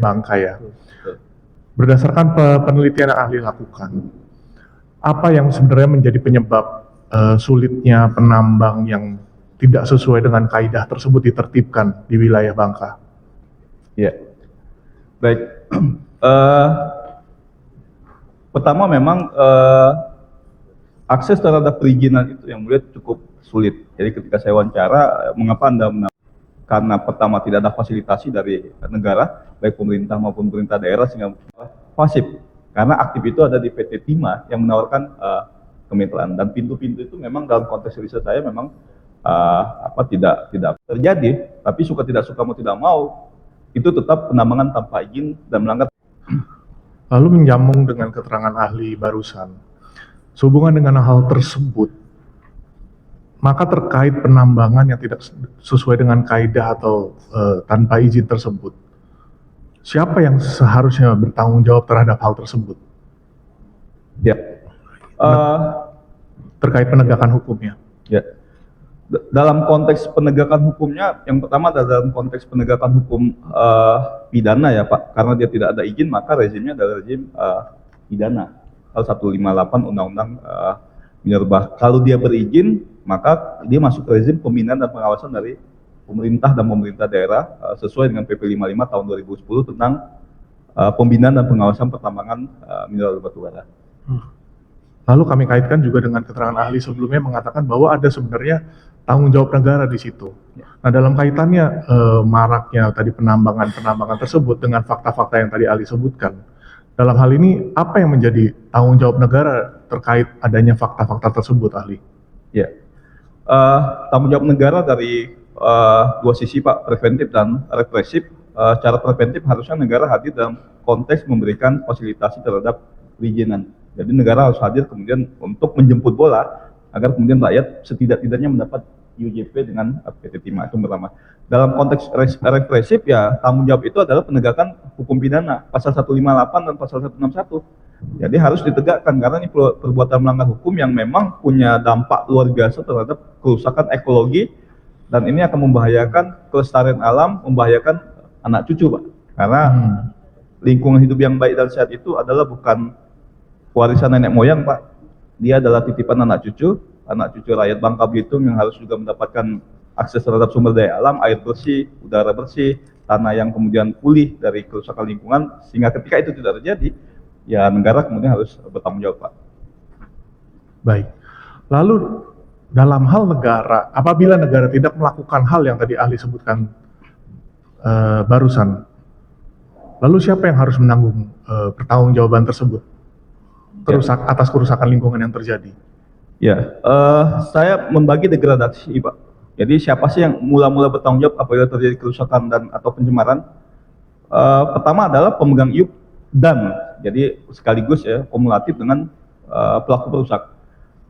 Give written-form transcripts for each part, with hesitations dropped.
Bangka ya. Berdasarkan penelitian yang ahli lakukan, apa yang sebenarnya menjadi penyebab sulitnya penambang yang tidak sesuai dengan kaidah tersebut ditertibkan di wilayah Bangka? Ya, baik. Pertama memang akses terhadap perizinan itu yang melihat cukup sulit. Jadi ketika saya wawancara, mengapa Anda karena pertama tidak ada fasilitasi dari negara, baik pemerintah maupun pemerintah daerah, sehingga pasif. Karena aktif itu ada di PT Timah yang menawarkan kemitraan, dan pintu-pintu itu memang dalam konteks riset saya memang tidak terjadi, tapi suka tidak suka mau tidak mau itu tetap penambangan tanpa izin dan melanggar. Lalu menyambung dengan keterangan ahli barusan, sehubungan dengan hal tersebut, maka terkait penambangan yang tidak sesuai dengan kaidah atau tanpa izin tersebut, siapa yang seharusnya bertanggung jawab terhadap hal tersebut? Ya, terkait penegakan hukumnya. Ya, dalam konteks penegakan hukumnya, yang pertama dalam konteks penegakan hukum pidana ya Pak, karena dia tidak ada izin, maka rezimnya adalah rezim pidana. Pasal 158 Undang-Undang Minerba. Kalau dia berizin, maka dia masuk ke rezim pembinaan dan pengawasan dari pemerintah dan pemerintah daerah sesuai dengan PP 55 tahun 2010 tentang pembinaan dan pengawasan pertambangan mineral batubara. Lalu kami kaitkan juga dengan keterangan ahli sebelumnya mengatakan bahwa ada sebenarnya tanggung jawab negara di situ. Nah, dalam kaitannya maraknya tadi penambangan tersebut dengan fakta-fakta yang tadi ahli sebutkan, dalam hal ini apa yang menjadi tanggung jawab negara terkait adanya fakta-fakta tersebut, ahli? Ya, tanggung jawab negara dari dua sisi Pak, preventif dan represif. Secara preventif harusnya negara hadir dalam konteks memberikan fasilitasi terhadap perizinan. Jadi negara harus hadir kemudian untuk menjemput bola agar kemudian rakyat setidak-tidaknya mendapat UJP dengan PT Timah. Itu pertama. Dalam konteks represif ya tanggung jawab itu adalah penegakan hukum pidana pasal 158 dan pasal 161. Jadi harus ditegakkan karena ini perbuatan melanggar hukum yang memang punya dampak luar biasa terhadap kerusakan ekologi, dan ini akan membahayakan kelestarian alam, membahayakan anak cucu Pak. Karena lingkungan hidup yang baik dan sehat itu adalah bukan warisan nenek moyang Pak, dia adalah titipan anak cucu rakyat Bangka Belitung yang harus juga mendapatkan akses terhadap sumber daya alam, air bersih, udara bersih, tanah yang kemudian pulih dari kerusakan lingkungan, sehingga ketika itu tidak terjadi, ya negara kemudian harus bertanggung jawab Pak. Baik, lalu dalam hal negara, apabila negara tidak melakukan hal yang tadi ahli sebutkan barusan, lalu siapa yang harus menanggung pertanggungjawaban tersebut? Atas kerusakan lingkungan yang terjadi. Ya, saya membagi degradasi Pak. Jadi siapa sih yang mula-mula bertanggung jawab apabila terjadi kerusakan dan atau pencemaran? Pertama adalah pemegang IUP dan jadi sekaligus ya kumulatif dengan pelaku perusak.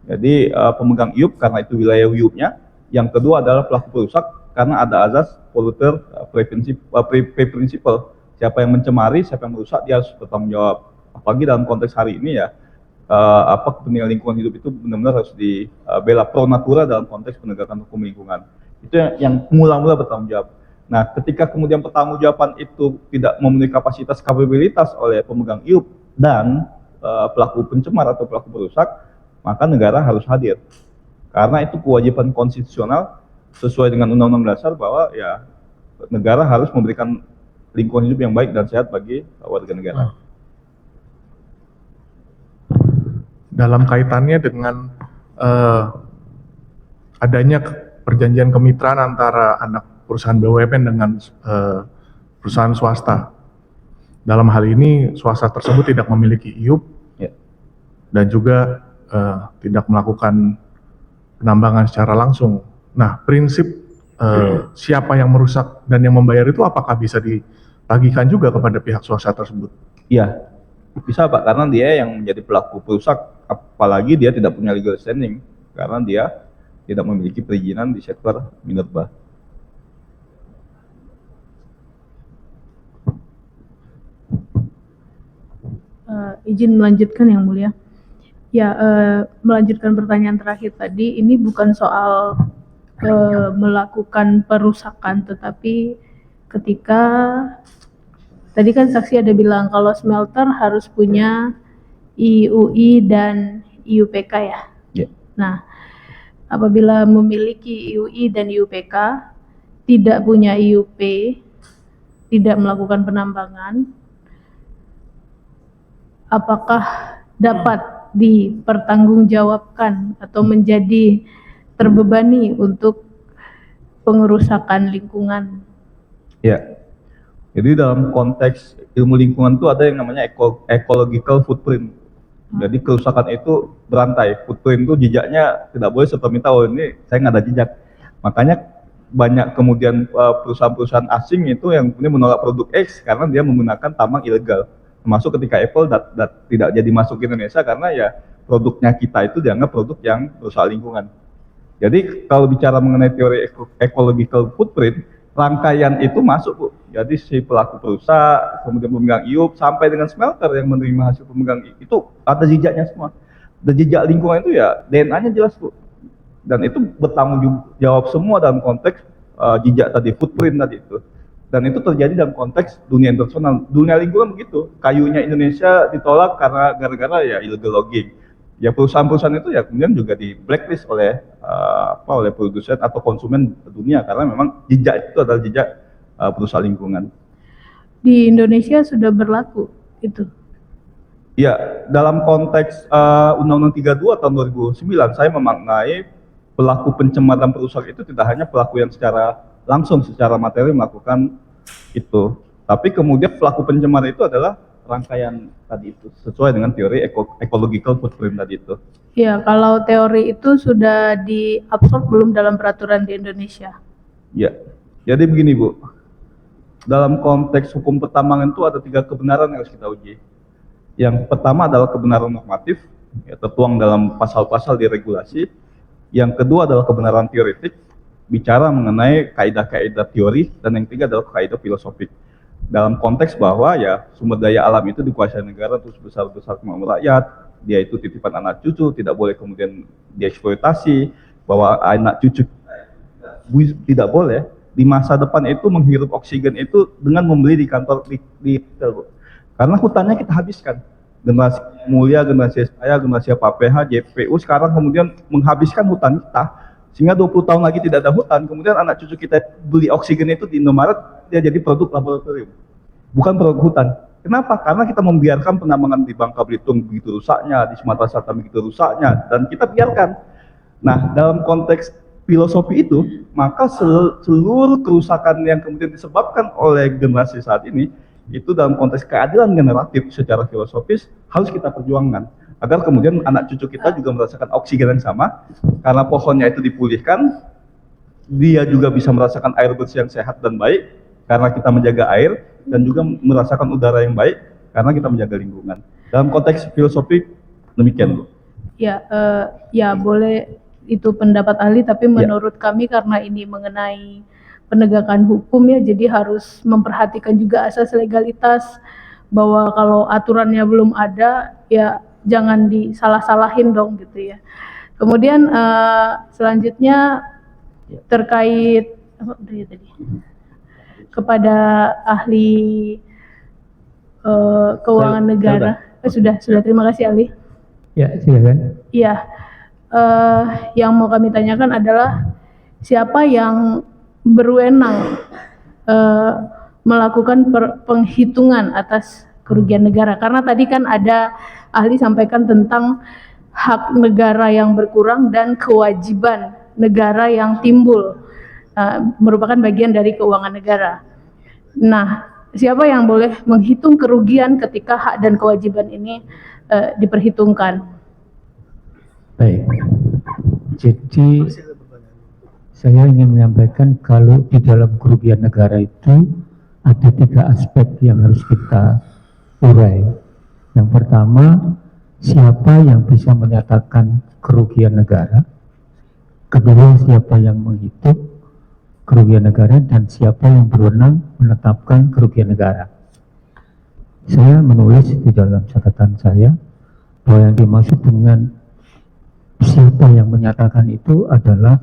Jadi pemegang IUP karena itu wilayah IUP-nya. Yang kedua adalah pelaku perusak karena ada azas polluter principle. Siapa yang mencemari, siapa yang merusak, dia harus bertanggung jawab. Apalagi dalam konteks hari ini ya, kepentingan lingkungan hidup itu benar-benar harus dibela pro natura dalam konteks penegakan hukum lingkungan. Itu yang mula-mula bertanggung jawab. Nah, ketika kemudian pertanggungjawaban itu tidak memenuhi kapasitas kapabilitas oleh pemegang IUP dan pelaku pencemar atau pelaku perusak, maka negara harus hadir. Karena itu kewajiban konstitusional sesuai dengan Undang-Undang Dasar bahwa ya negara harus memberikan lingkungan hidup yang baik dan sehat bagi warga negara. Dalam kaitannya dengan adanya perjanjian kemitraan antara anak perusahaan BUMN dengan perusahaan swasta. Dalam hal ini swasta tersebut tidak memiliki IUP dan juga tidak melakukan penambangan secara langsung. Nah, prinsip siapa yang merusak dan yang membayar itu apakah bisa ditagihkan juga kepada pihak swasta tersebut? Iya, bisa Pak, karena dia yang menjadi pelaku perusak, apalagi dia tidak punya legal standing karena dia tidak memiliki perizinan di sektor minerba. Izin melanjutkan yang mulia. Ya, melanjutkan pertanyaan terakhir tadi, ini bukan soal melakukan perusakan, tetapi ketika tadi kan saksi ada bilang kalau smelter harus punya IUI dan IUPK ya. Ya. Nah, apabila memiliki IUI dan IUPK, tidak punya IUP, tidak melakukan penambangan, apakah dapat dipertanggungjawabkan atau menjadi terbebani untuk pengerusakan lingkungan? Ya. Jadi dalam konteks ilmu lingkungan itu ada yang namanya ecological footprint. Jadi kerusakan itu berantai. Footprint itu jejaknya tidak boleh serta-merta, oh ini saya nggak ada jejak. Makanya banyak kemudian perusahaan-perusahaan asing itu yang kemudian menolak produk X karena dia menggunakan tambang ilegal. Termasuk ketika Apple tidak jadi masuk ke Indonesia karena ya produknya kita itu dianggap produk yang merusak lingkungan. Jadi kalau bicara mengenai teori ecological footprint, rangkaian itu masuk, Bu. Jadi si pelaku perusahaan, kemudian pemegang IUP, sampai dengan smelter yang menerima hasil pemegang itu ada jejaknya semua. Dan jejak lingkungan itu ya DNA-nya jelas, Bu. Dan itu bertanggung jawab semua dalam konteks jejak tadi, footprint tadi itu. Dan itu terjadi dalam konteks dunia internasional. Dunia lingkungan begitu. Kayunya Indonesia ditolak karena gara-gara ya illegal logging. Ya perusahaan-perusahaan itu ya kemudian juga di blacklist oleh oleh produsen atau konsumen dunia karena memang jejak itu adalah jejak perusahaan lingkungan. Di Indonesia sudah berlaku itu? Ya, dalam konteks Undang-Undang 32 tahun 2009 saya memaknai pelaku pencemaran perusak itu tidak hanya pelaku yang secara langsung secara materi melakukan itu, tapi kemudian pelaku pencemar itu adalah rangkaian tadi itu sesuai dengan teori ecological footprint tadi itu. Ya, kalau teori itu sudah diabsorb belum dalam peraturan di Indonesia? Ya, jadi begini Bu, dalam konteks hukum pertambangan itu ada 3 kebenaran yang harus kita uji. Yang pertama adalah kebenaran normatif, ya, tertuang dalam pasal-pasal di regulasi. Yang kedua adalah kebenaran teoretik, bicara mengenai kaidah-kaidah teori, dan yang ketiga adalah kaidah filosofik. Dalam konteks bahwa ya sumber daya alam itu dikuasai negara terus besar-besar kemakmuran rakyat, dia itu titipan anak cucu, tidak boleh kemudian dieksploitasi, bahwa anak cucu tidak boleh di masa depan itu menghirup oksigen itu dengan membeli di kantor di karena hutannya kita habiskan. Generasi mulia, generasi saya, generasi Pak PH, JPU sekarang kemudian menghabiskan hutan kita, sehingga 20 tahun lagi tidak ada hutan, kemudian anak cucu kita beli oksigen itu di Indomaret, dia jadi produk laboratorium, bukan produk hutan. Kenapa? Karena kita membiarkan penambangan di Bangka Belitung begitu rusaknya, di Sumatera Selatan begitu rusaknya, dan kita biarkan. Nah, dalam konteks filosofi itu, maka seluruh kerusakan yang kemudian disebabkan oleh generasi saat ini, itu dalam konteks keadilan generatif secara filosofis harus kita perjuangkan agar kemudian anak cucu kita juga merasakan oksigen yang sama, karena pohonnya itu dipulihkan, dia juga bisa merasakan air bersih yang sehat dan baik karena kita menjaga air, dan juga merasakan udara yang baik karena kita menjaga lingkungan. Dalam konteks filosofi demikian, Bu. Ya, ya boleh itu pendapat ahli, tapi menurut kami karena ini mengenai penegakan hukum ya, jadi harus memperhatikan juga asas legalitas, bahwa kalau aturannya belum ada ya jangan disalah-salahin dong gitu ya. Kemudian selanjutnya terkait apa ya tadi, kepada ahli keuangan negara. Sudah terima kasih ahli. Ya, silakan. Iya, yang mau kami tanyakan adalah siapa yang berwenang melakukan penghitungan atas kerugian negara, karena tadi kan ada ahli sampaikan tentang hak negara yang berkurang dan kewajiban negara yang timbul merupakan bagian dari keuangan negara. Nah, siapa yang boleh menghitung kerugian ketika hak dan kewajiban ini diperhitungkan? Baik, jadi saya ingin menyampaikan kalau di dalam kerugian negara itu ada 3 aspek yang harus kita urai. Yang pertama, siapa yang bisa menyatakan kerugian negara. Kedua, siapa yang menghitung kerugian negara, dan siapa yang berwenang menetapkan kerugian negara. Saya menulis di dalam catatan saya bahwa yang dimaksud dengan siapa yang menyatakan itu adalah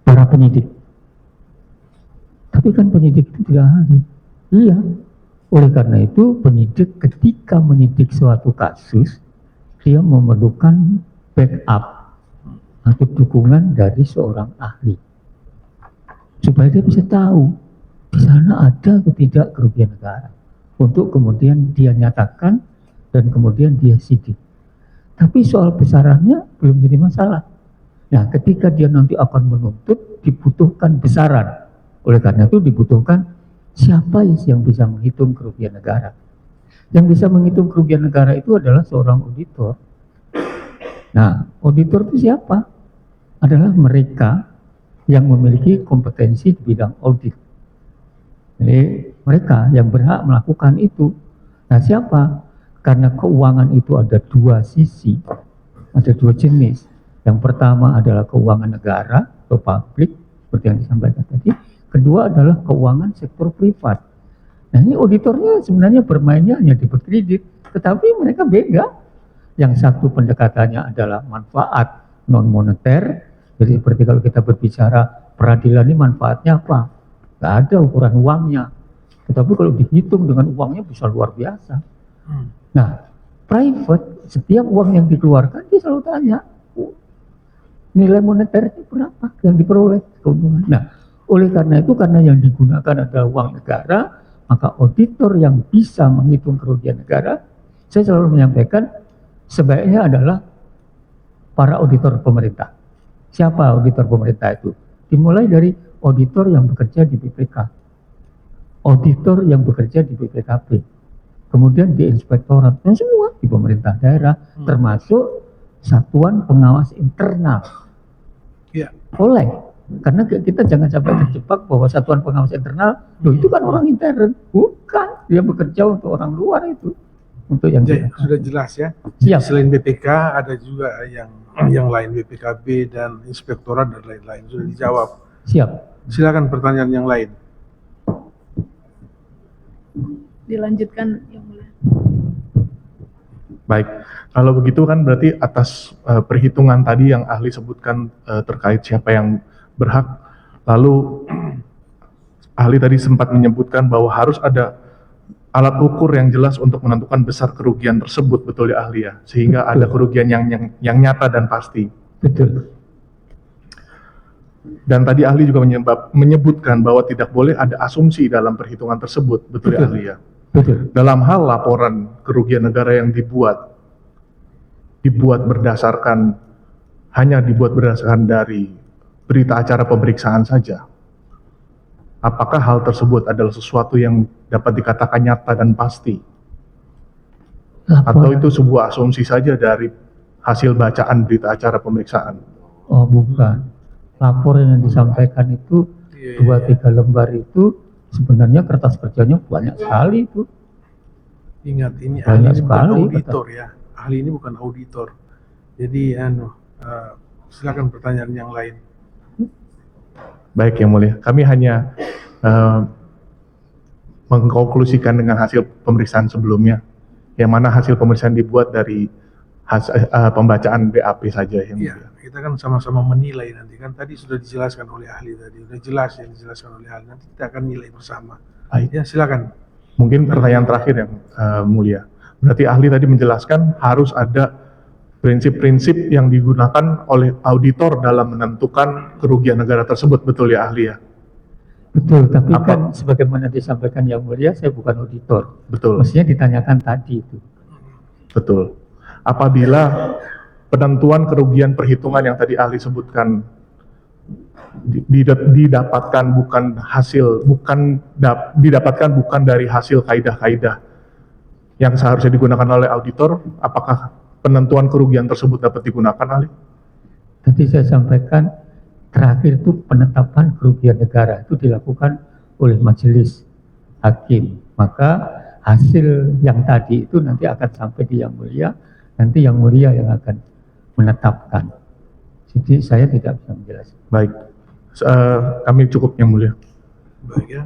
para penyidik. Tapi kan penyidik itu tidak ahli. Iya, Oleh karena itu, penyidik ketika menyidik suatu kasus, dia memerlukan backup atau dukungan dari seorang ahli, supaya dia bisa tahu di sana ada atau tidak kerugian negara, untuk kemudian dia nyatakan dan kemudian dia sidik. Tapi soal besarannya belum jadi masalah. Nah, ketika dia nanti akan menuntut, dibutuhkan besaran. Oleh karena itu dibutuhkan siapa yang bisa menghitung kerugian negara. Yang bisa menghitung kerugian negara itu adalah seorang auditor. Nah, auditor itu siapa? Adalah mereka yang memiliki kompetensi di bidang audit. Jadi mereka yang berhak melakukan itu. Nah, siapa? Karena keuangan itu ada dua sisi, ada dua jenis. Yang pertama adalah keuangan negara atau publik, seperti yang disampaikan tadi. Kedua adalah keuangan sektor privat. Nah, ini auditornya sebenarnya bermainnya hanya di kredit, tetapi mereka beda. Yang satu pendekatannya adalah manfaat non moneter. Jadi seperti kalau kita berbicara peradilan ini manfaatnya apa? Nggak ada ukuran uangnya. Tetapi kalau dihitung dengan uangnya bisa luar biasa. Nah, private, setiap uang yang dikeluarkan dia selalu tanya, nilai moneternya berapa yang diperoleh keuntungan. Nah, oleh karena itu, karena yang digunakan adalah uang negara, maka auditor yang bisa menghitung kerugian negara, saya selalu menyampaikan sebaiknya adalah para auditor pemerintah. Siapa auditor pemerintah itu? Dimulai dari auditor yang bekerja di BPK, auditor yang bekerja di BPKP, kemudian di inspektorat, dan semua di pemerintah daerah, termasuk satuan pengawas internal. Ya. Oleh, karena kita jangan sampai terjebak bahwa satuan pengawas internal, loh itu kan orang intern, bukan, dia bekerja untuk orang luar itu, untuk yang sudah jelas ya. Siap. Selain BPK ada juga yang lain, BPKB dan inspektorat dan lain-lain, sudah dijawab. Siap. Silakan pertanyaan yang lain. Dilanjutkan yang mulia. Baik, kalau begitu kan berarti atas perhitungan tadi yang ahli sebutkan terkait siapa yang berhak, lalu ahli tadi sempat menyebutkan bahwa harus ada alat ukur yang jelas untuk menentukan besar kerugian tersebut, betul ya ahli ya? Sehingga ada kerugian yang nyata dan pasti. Betul. Dan tadi ahli juga menyebutkan bahwa tidak boleh ada asumsi dalam perhitungan tersebut, betul ya ahli ya? Betul. Dalam hal laporan kerugian negara yang dibuat hanya dibuat berdasarkan dari berita acara pemeriksaan saja. Apakah hal tersebut adalah sesuatu yang dapat dikatakan nyata dan pasti? Atau itu sebuah asumsi saja dari hasil bacaan berita acara pemeriksaan? Oh, bukan. Laporan yang disampaikan itu 2-3 lembar itu sebenarnya kertas kerjanya banyak sekali itu. Ingat, ini Banyak ahli bukan sekali, auditor ya. Ahli ini bukan auditor. Jadi silakan pertanyaan yang lain. Baik yang mulia, kami hanya mengkonklusikan dengan hasil pemeriksaan sebelumnya, yang mana hasil pemeriksaan dibuat dari pembacaan BAP saja yang Iya, mulia. kita kan sama-sama menilai nanti kan, tadi sudah dijelaskan oleh ahli tadi, sudah jelas yang dijelaskan oleh ahli, nanti kita akan nilai bersama. Baik. Ya, silakan. Mungkin pertanyaan terakhir yang mulia, berarti ahli tadi menjelaskan harus ada prinsip-prinsip yang digunakan oleh auditor dalam menentukan kerugian negara tersebut, betul ya ahli ya? Betul, tapi kan sebagaimana disampaikan yang mulia, saya bukan auditor. Betul. Mestinya ditanyakan tadi itu. Betul. Apabila penentuan kerugian perhitungan yang tadi ahli sebutkan didapatkan bukan dari hasil kaidah-kaidah yang seharusnya digunakan oleh auditor, apakah penentuan kerugian tersebut dapat digunakan, ahli? Tadi saya sampaikan terakhir itu penetapan kerugian negara itu dilakukan oleh majelis hakim. Maka hasil yang tadi itu nanti akan sampai di yang mulia, nanti yang mulia yang akan menetapkan. Jadi saya tidak bisa menjelaskan. Baik, kami cukup yang mulia. Baik ya.